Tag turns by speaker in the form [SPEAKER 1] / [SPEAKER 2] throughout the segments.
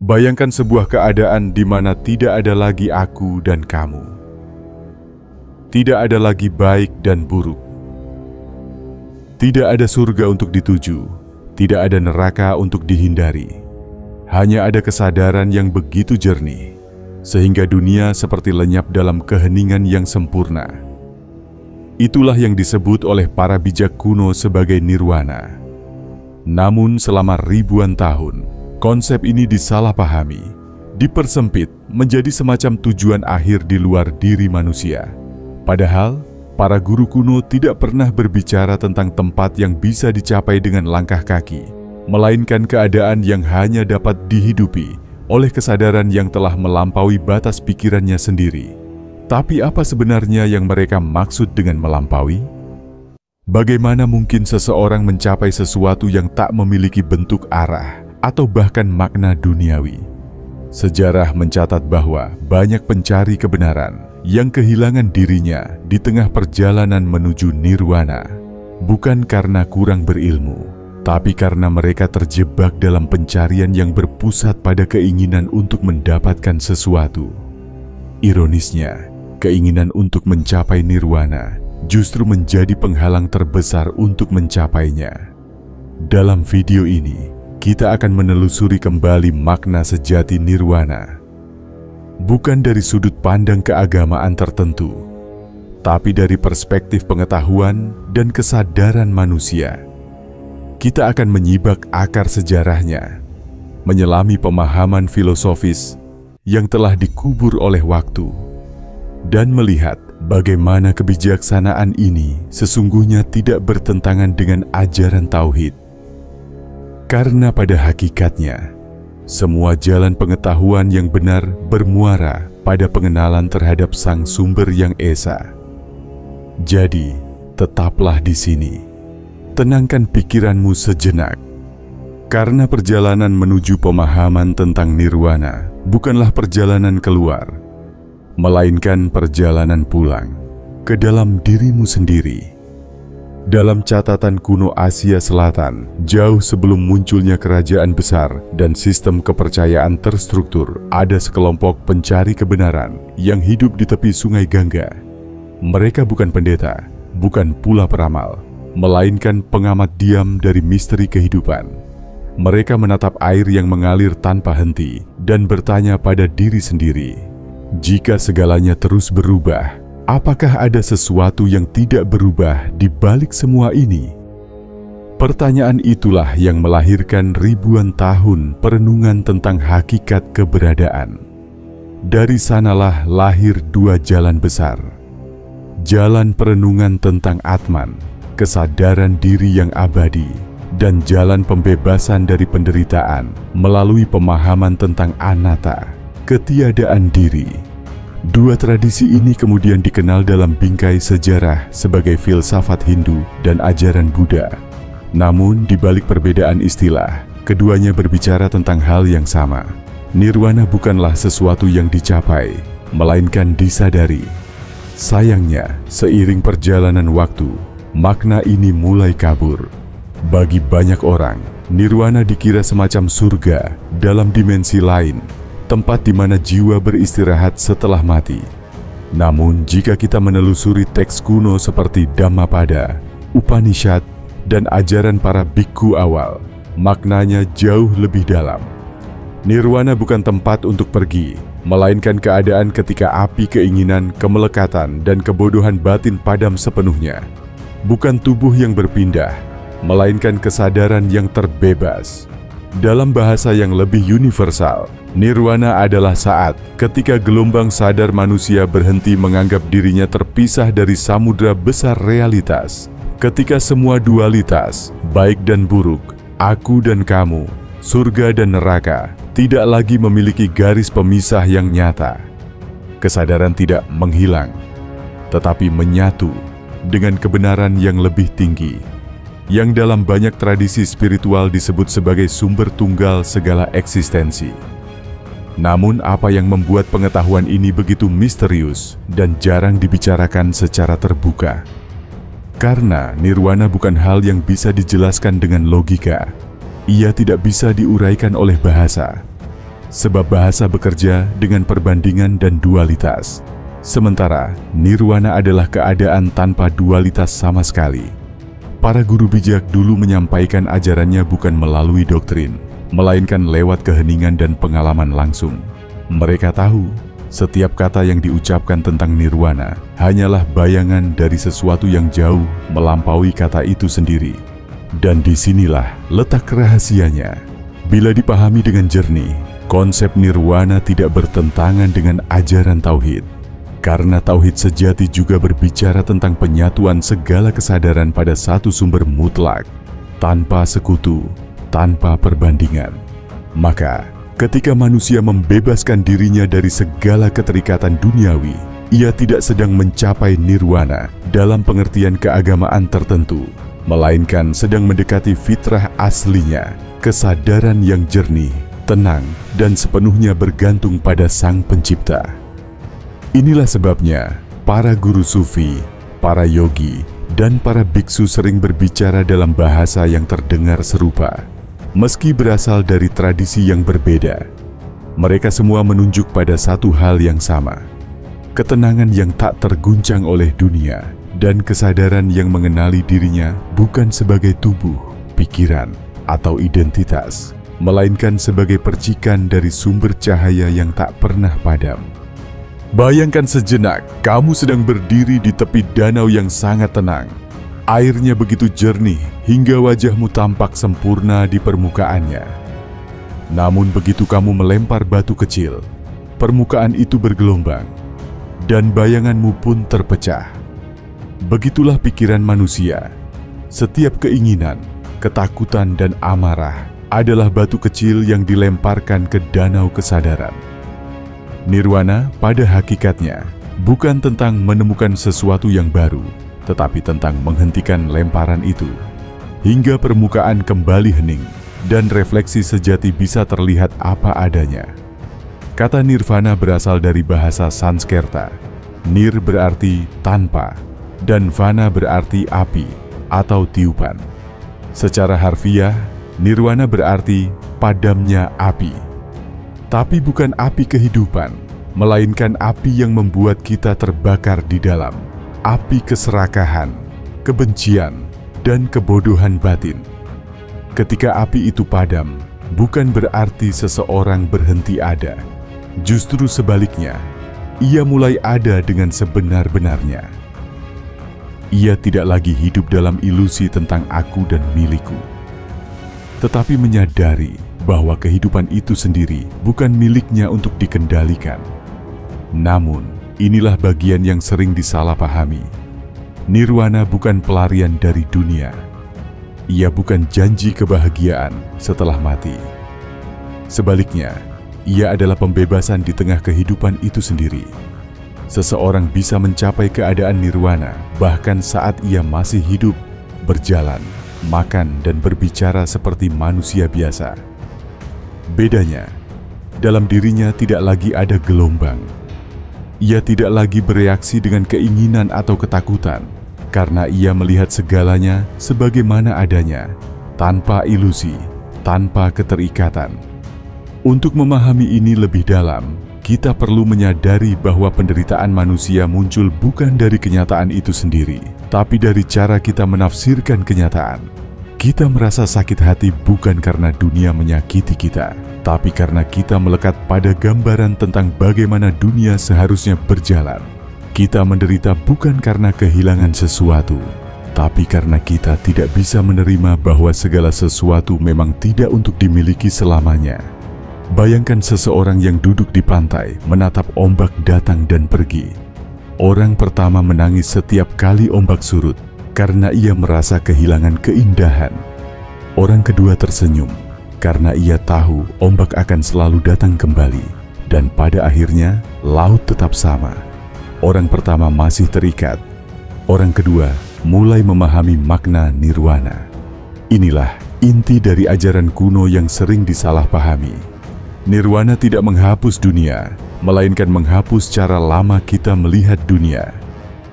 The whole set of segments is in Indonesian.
[SPEAKER 1] Bayangkan sebuah keadaan di mana tidak ada lagi aku dan kamu. Tidak ada lagi baik dan buruk. Tidak ada surga untuk dituju, tidak ada neraka untuk dihindari. Hanya ada kesadaran yang begitu jernih, sehingga dunia seperti lenyap dalam keheningan yang sempurna. Itulah yang disebut oleh para bijak kuno sebagai nirwana. Namun selama ribuan tahun, konsep ini disalahpahami, dipersempit menjadi semacam tujuan akhir di luar diri manusia. Padahal, para guru kuno tidak pernah berbicara tentang tempat yang bisa dicapai dengan langkah kaki, melainkan keadaan yang hanya dapat dihidupi oleh kesadaran yang telah melampaui batas pikirannya sendiri. Tapi apa sebenarnya yang mereka maksud dengan melampaui? Bagaimana mungkin seseorang mencapai sesuatu yang tak memiliki bentuk arah atau bahkan makna duniawi? Sejarah mencatat bahwa banyak pencari kebenaran yang kehilangan dirinya di tengah perjalanan menuju nirwana, bukan karena kurang berilmu, tapi karena mereka terjebak dalam pencarian yang berpusat pada keinginan untuk mendapatkan sesuatu. Ironisnya, keinginan untuk mencapai nirwana justru menjadi penghalang terbesar untuk mencapainya. Dalam video ini, kita akan menelusuri kembali makna sejati nirwana. Bukan dari sudut pandang keagamaan tertentu, tapi dari perspektif pengetahuan dan kesadaran manusia. Kita akan menyibak akar sejarahnya, menyelami pemahaman filosofis yang telah dikubur oleh waktu, dan melihat bagaimana kebijaksanaan ini sesungguhnya tidak bertentangan dengan ajaran tauhid. Karena pada hakikatnya, semua jalan pengetahuan yang benar bermuara pada pengenalan terhadap Sang Sumber yang Esa. Jadi, tetaplah di sini. Tenangkan pikiranmu sejenak. Karena perjalanan menuju pemahaman tentang nirwana bukanlah perjalanan keluar, melainkan perjalanan pulang ke dalam dirimu sendiri. Dalam catatan kuno Asia Selatan, jauh sebelum munculnya kerajaan besar dan sistem kepercayaan terstruktur, ada sekelompok pencari kebenaran yang hidup di tepi sungai Gangga. Mereka bukan pendeta, bukan pula peramal, melainkan pengamat diam dari misteri kehidupan. Mereka menatap air yang mengalir tanpa henti dan bertanya pada diri sendiri, jika segalanya terus berubah, apakah ada sesuatu yang tidak berubah di balik semua ini? Pertanyaan itulah yang melahirkan ribuan tahun perenungan tentang hakikat keberadaan. Dari sanalah lahir dua jalan besar. Jalan perenungan tentang Atman, kesadaran diri yang abadi, dan jalan pembebasan dari penderitaan melalui pemahaman tentang anatta, ketiadaan diri. Dua tradisi ini kemudian dikenal dalam bingkai sejarah sebagai filsafat Hindu dan ajaran Buddha. Namun, di balik perbedaan istilah, keduanya berbicara tentang hal yang sama. Nirwana bukanlah sesuatu yang dicapai, melainkan disadari. Sayangnya, seiring perjalanan waktu, makna ini mulai kabur. Bagi banyak orang, nirwana dikira semacam surga dalam dimensi lain, tempat di mana jiwa beristirahat setelah mati. Namun, jika kita menelusuri teks kuno seperti Dhammapada, Upanishad, dan ajaran para bikku awal, maknanya jauh lebih dalam. Nirwana bukan tempat untuk pergi, melainkan keadaan ketika api keinginan, kemelekatan, dan kebodohan batin padam sepenuhnya. Bukan tubuh yang berpindah, melainkan kesadaran yang terbebas. Dalam bahasa yang lebih universal, nirwana adalah saat ketika gelombang sadar manusia berhenti menganggap dirinya terpisah dari samudra besar realitas. Ketika semua dualitas, baik dan buruk, aku dan kamu, surga dan neraka, tidak lagi memiliki garis pemisah yang nyata. Kesadaran tidak menghilang, tetapi menyatu dengan kebenaran yang lebih tinggi, yang dalam banyak tradisi spiritual disebut sebagai sumber tunggal segala eksistensi. Namun, apa yang membuat pengetahuan ini begitu misterius dan jarang dibicarakan secara terbuka? Karena nirwana bukan hal yang bisa dijelaskan dengan logika. Ia tidak bisa diuraikan oleh bahasa. sebab bahasa bekerja dengan perbandingan dan dualitas. Sementara nirwana adalah keadaan tanpa dualitas sama sekali. Para guru bijak dulu menyampaikan ajarannya bukan melalui doktrin, melainkan lewat keheningan dan pengalaman langsung. Mereka tahu setiap kata yang diucapkan tentang nirwana hanyalah bayangan dari sesuatu yang jauh melampaui kata itu sendiri. Dan disinilah letak rahasianya. Bila dipahami dengan jernih, konsep nirwana tidak bertentangan dengan ajaran tauhid. Karena tauhid sejati juga berbicara tentang penyatuan segala kesadaran pada satu sumber mutlak, tanpa sekutu, tanpa perbandingan. Maka, ketika manusia membebaskan dirinya dari segala keterikatan duniawi, ia tidak sedang mencapai nirwana dalam pengertian keagamaan tertentu, melainkan sedang mendekati fitrah aslinya, kesadaran yang jernih, tenang, dan sepenuhnya bergantung pada Sang Pencipta. Inilah sebabnya para guru sufi, para yogi, dan para biksu sering berbicara dalam bahasa yang terdengar serupa. Meski berasal dari tradisi yang berbeda, mereka semua menunjuk pada satu hal yang sama: ketenangan yang tak terguncang oleh dunia dan kesadaran yang mengenali dirinya bukan sebagai tubuh, pikiran, atau identitas, melainkan sebagai percikan dari sumber cahaya yang tak pernah padam. Bayangkan sejenak, kamu sedang berdiri di tepi danau yang sangat tenang. Airnya begitu jernih hingga wajahmu tampak sempurna di permukaannya. Namun begitu kamu melempar batu kecil, permukaan itu bergelombang, dan bayanganmu pun terpecah. Begitulah pikiran manusia. Setiap keinginan, ketakutan, dan amarah adalah batu kecil yang dilemparkan ke danau kesadaran. Nirwana pada hakikatnya bukan tentang menemukan sesuatu yang baru, tetapi tentang menghentikan lemparan itu, hingga permukaan kembali hening dan refleksi sejati bisa terlihat apa adanya. Kata nirvana berasal dari bahasa Sanskerta. Nir berarti tanpa, dan vana berarti api atau tiupan. Secara harfiah, nirwana berarti padamnya api. Tapi bukan api kehidupan, melainkan api yang membuat kita terbakar di dalam, api keserakahan, kebencian, dan kebodohan batin. Ketika api itu padam, bukan berarti seseorang berhenti ada. Justru sebaliknya, ia mulai ada dengan sebenar-benarnya. Ia tidak lagi hidup dalam ilusi tentang aku dan milikku, tetapi menyadari bahwa kehidupan itu sendiri bukan miliknya untuk dikendalikan. Namun, inilah bagian yang sering disalahpahami. Nirwana bukan pelarian dari dunia. Ia bukan janji kebahagiaan setelah mati. Sebaliknya, ia adalah pembebasan di tengah kehidupan itu sendiri. Seseorang bisa mencapai keadaan nirwana bahkan saat ia masih hidup, berjalan, makan, dan berbicara seperti manusia biasa. Bedanya, dalam dirinya tidak lagi ada gelombang. Ia tidak lagi bereaksi dengan keinginan atau ketakutan, karena ia melihat segalanya sebagaimana adanya, tanpa ilusi, tanpa keterikatan. Untuk memahami ini lebih dalam, kita perlu menyadari bahwa penderitaan manusia muncul bukan dari kenyataan itu sendiri, tapi dari cara kita menafsirkan kenyataan. Kita merasa sakit hati bukan karena dunia menyakiti kita, tapi karena kita melekat pada gambaran tentang bagaimana dunia seharusnya berjalan. Kita menderita bukan karena kehilangan sesuatu, tapi karena kita tidak bisa menerima bahwa segala sesuatu memang tidak untuk dimiliki selamanya. Bayangkan seseorang yang duduk di pantai menatap ombak datang dan pergi. Orang pertama menangis setiap kali ombak surut karena ia merasa kehilangan keindahan. Orang kedua tersenyum karena ia tahu ombak akan selalu datang kembali, dan pada akhirnya laut tetap sama. Orang pertama masih terikat, orang kedua mulai memahami makna nirwana. Inilah inti dari ajaran kuno yang sering disalahpahami. Nirwana tidak menghapus dunia, melainkan menghapus cara lama kita melihat dunia.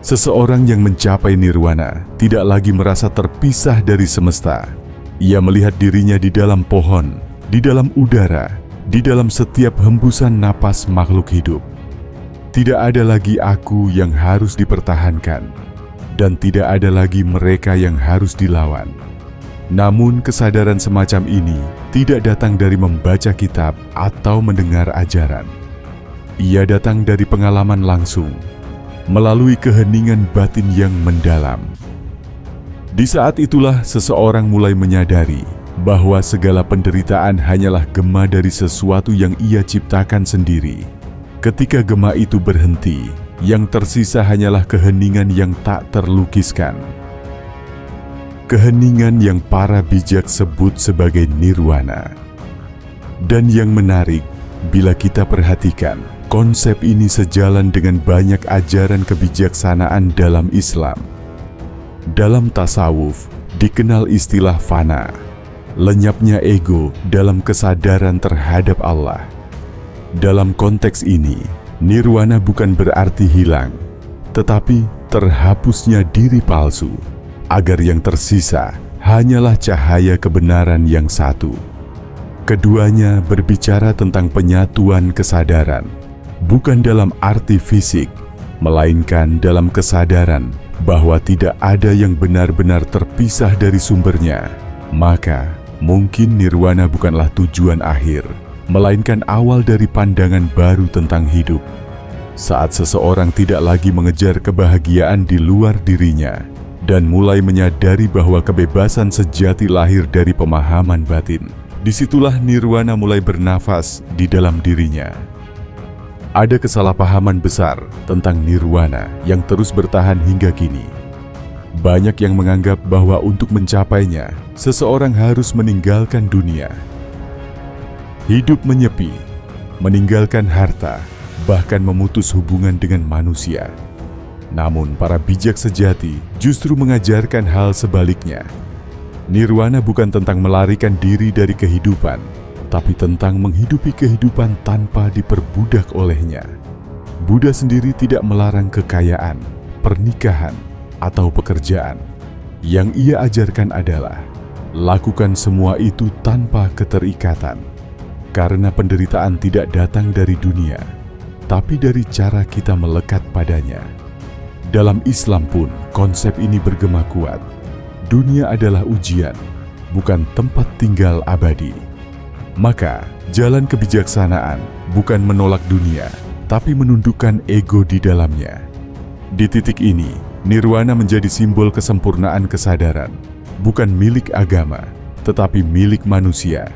[SPEAKER 1] Seseorang yang mencapai nirwana tidak lagi merasa terpisah dari semesta. Ia melihat dirinya di dalam pohon, di dalam udara, di dalam setiap hembusan napas makhluk hidup. Tidak ada lagi aku yang harus dipertahankan, dan tidak ada lagi mereka yang harus dilawan. Namun kesadaran semacam ini tidak datang dari membaca kitab atau mendengar ajaran. Ia datang dari pengalaman langsung, melalui keheningan batin yang mendalam. Di saat itulah seseorang mulai menyadari bahwa segala penderitaan hanyalah gema dari sesuatu yang ia ciptakan sendiri. Ketika gema itu berhenti, yang tersisa hanyalah keheningan yang tak terlukiskan. Keheningan yang para bijak sebut sebagai nirwana. Dan yang menarik, bila kita perhatikan, konsep ini sejalan dengan banyak ajaran kebijaksanaan dalam Islam. Dalam tasawuf, dikenal istilah fana, lenyapnya ego dalam kesadaran terhadap Allah. Dalam konteks ini, nirwana bukan berarti hilang, tetapi terhapusnya diri palsu, agar yang tersisa hanyalah cahaya kebenaran yang satu. Keduanya berbicara tentang penyatuan kesadaran, bukan dalam arti fisik, melainkan dalam kesadaran bahwa tidak ada yang benar-benar terpisah dari sumbernya. Maka, mungkin nirwana bukanlah tujuan akhir, melainkan awal dari pandangan baru tentang hidup. Saat seseorang tidak lagi mengejar kebahagiaan di luar dirinya dan mulai menyadari bahwa kebebasan sejati lahir dari pemahaman batin, disitulah nirwana mulai bernafas di dalam dirinya. Ada kesalahpahaman besar tentang nirwana yang terus bertahan hingga kini. Banyak yang menganggap bahwa untuk mencapainya, seseorang harus meninggalkan dunia. Hidup menyepi, meninggalkan harta, bahkan memutus hubungan dengan manusia. Namun para bijak sejati justru mengajarkan hal sebaliknya. Nirwana bukan tentang melarikan diri dari kehidupan, tapi tentang menghidupi kehidupan tanpa diperbudak olehnya. Buddha sendiri tidak melarang kekayaan, pernikahan, atau pekerjaan. Yang ia ajarkan adalah lakukan semua itu tanpa keterikatan. Karena penderitaan tidak datang dari dunia, tapi dari cara kita melekat padanya. Dalam Islam pun, konsep ini bergema kuat. Dunia adalah ujian, bukan tempat tinggal abadi. Maka, jalan kebijaksanaan bukan menolak dunia, tapi menundukkan ego di dalamnya. Di titik ini, nirwana menjadi simbol kesempurnaan kesadaran, bukan milik agama, tetapi milik manusia.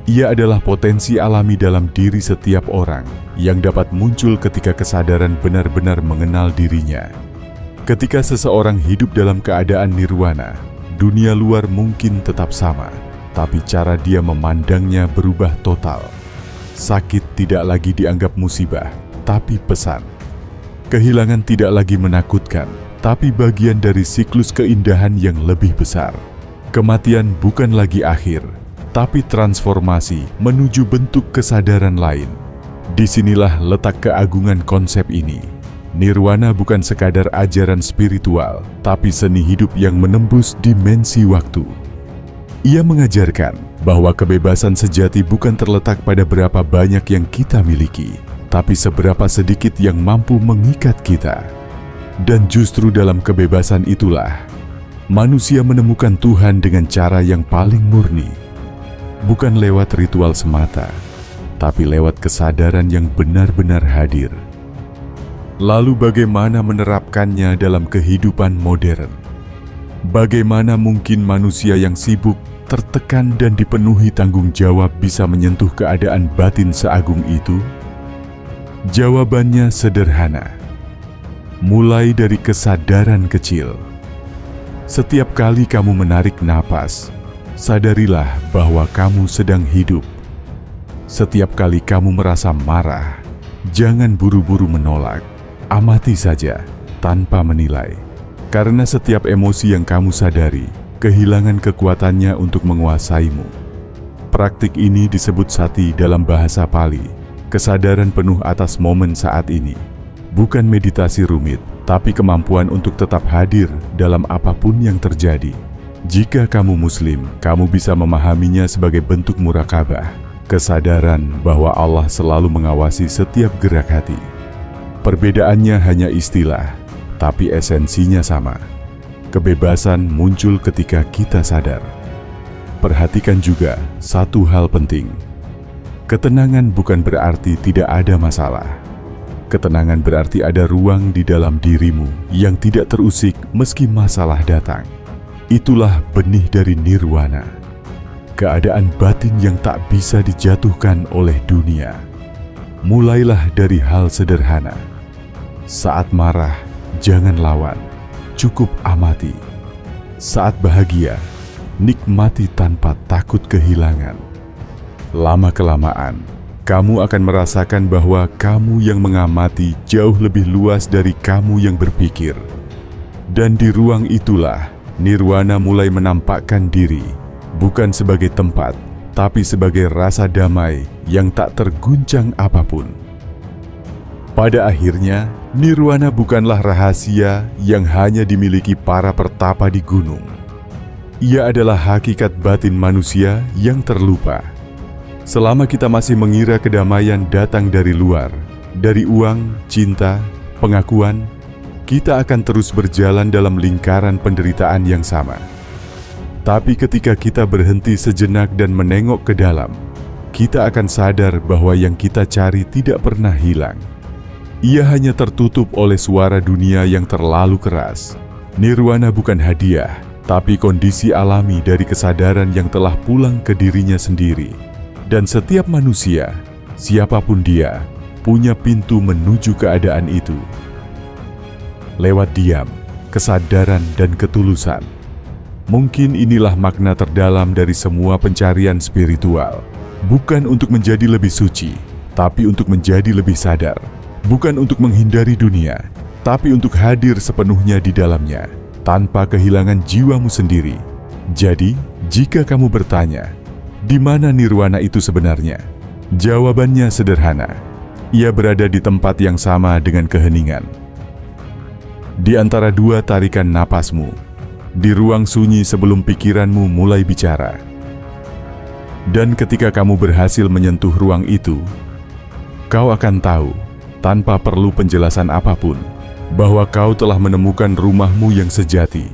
[SPEAKER 1] Ia adalah potensi alami dalam diri setiap orang yang dapat muncul ketika kesadaran benar-benar mengenal dirinya. Ketika seseorang hidup dalam keadaan nirwana, dunia luar mungkin tetap sama, tapi cara dia memandangnya berubah total. Sakit tidak lagi dianggap musibah, tapi pesan. Kehilangan tidak lagi menakutkan, tapi bagian dari siklus keindahan yang lebih besar. Kematian bukan lagi akhir, tapi transformasi menuju bentuk kesadaran lain. Disinilah letak keagungan konsep ini. Nirwana bukan sekadar ajaran spiritual, tapi seni hidup yang menembus dimensi waktu. Ia mengajarkan bahwa kebebasan sejati bukan terletak pada berapa banyak yang kita miliki, tapi seberapa sedikit yang mampu mengikat kita. Dan justru dalam kebebasan itulah, manusia menemukan Tuhan dengan cara yang paling murni. Bukan lewat ritual semata, tapi lewat kesadaran yang benar-benar hadir. Lalu bagaimana menerapkannya dalam kehidupan modern? Bagaimana mungkin manusia yang sibuk, tertekan dan dipenuhi tanggung jawab bisa menyentuh keadaan batin seagung itu? Jawabannya sederhana. Mulai dari kesadaran kecil. Setiap kali kamu menarik napas, sadarilah bahwa kamu sedang hidup. Setiap kali kamu merasa marah, jangan buru-buru menolak. Amati saja, tanpa menilai. Karena setiap emosi yang kamu sadari, kehilangan kekuatannya untuk menguasaimu. Praktik ini disebut sati dalam bahasa Pali, kesadaran penuh atas momen saat ini. Bukan meditasi rumit, tapi kemampuan untuk tetap hadir dalam apapun yang terjadi. Jika kamu Muslim, kamu bisa memahaminya sebagai bentuk murakabah, Kesadaran bahwa Allah selalu mengawasi setiap gerak hati. Perbedaannya hanya istilah, tapi esensinya sama. Kebebasan muncul ketika kita sadar. Perhatikan juga satu hal penting. Ketenangan bukan berarti tidak ada masalah. Ketenangan berarti ada ruang di dalam dirimu yang tidak terusik meski masalah datang. Itulah benih dari nirwana. Keadaan batin yang tak bisa dijatuhkan oleh dunia. Mulailah dari hal sederhana. Saat marah, jangan lawan, cukup amati. Saat bahagia, nikmati tanpa takut kehilangan. Lama-kelamaan, kamu akan merasakan bahwa kamu yang mengamati jauh lebih luas dari kamu yang berpikir. Dan di ruang itulah, nirwana mulai menampakkan diri. Bukan sebagai tempat, tapi sebagai rasa damai yang tak terguncang apapun. Pada akhirnya, nirwana bukanlah rahasia yang hanya dimiliki para pertapa di gunung. Ia adalah hakikat batin manusia yang terlupa. Selama kita masih mengira kedamaian datang dari luar, dari uang, cinta, pengakuan, kita akan terus berjalan dalam lingkaran penderitaan yang sama. Tapi ketika kita berhenti sejenak dan menengok ke dalam, kita akan sadar bahwa yang kita cari tidak pernah hilang. Ia hanya tertutup oleh suara dunia yang terlalu keras. Nirwana bukan hadiah, tapi kondisi alami dari kesadaran yang telah pulang ke dirinya sendiri. Dan setiap manusia, siapapun dia, punya pintu menuju keadaan itu. Lewat diam, kesadaran dan ketulusan. Mungkin inilah makna terdalam dari semua pencarian spiritual. Bukan untuk menjadi lebih suci, tapi untuk menjadi lebih sadar. Bukan untuk menghindari dunia, tapi untuk hadir sepenuhnya di dalamnya, tanpa kehilangan jiwamu sendiri. Jadi, jika kamu bertanya, di mana nirwana itu sebenarnya? Jawabannya sederhana. Ia berada di tempat yang sama dengan keheningan. Di antara dua tarikan napasmu, di ruang sunyi sebelum pikiranmu mulai bicara. Dan ketika kamu berhasil menyentuh ruang itu, kau akan tahu, tanpa perlu penjelasan apapun, bahwa kau telah menemukan rumahmu yang sejati.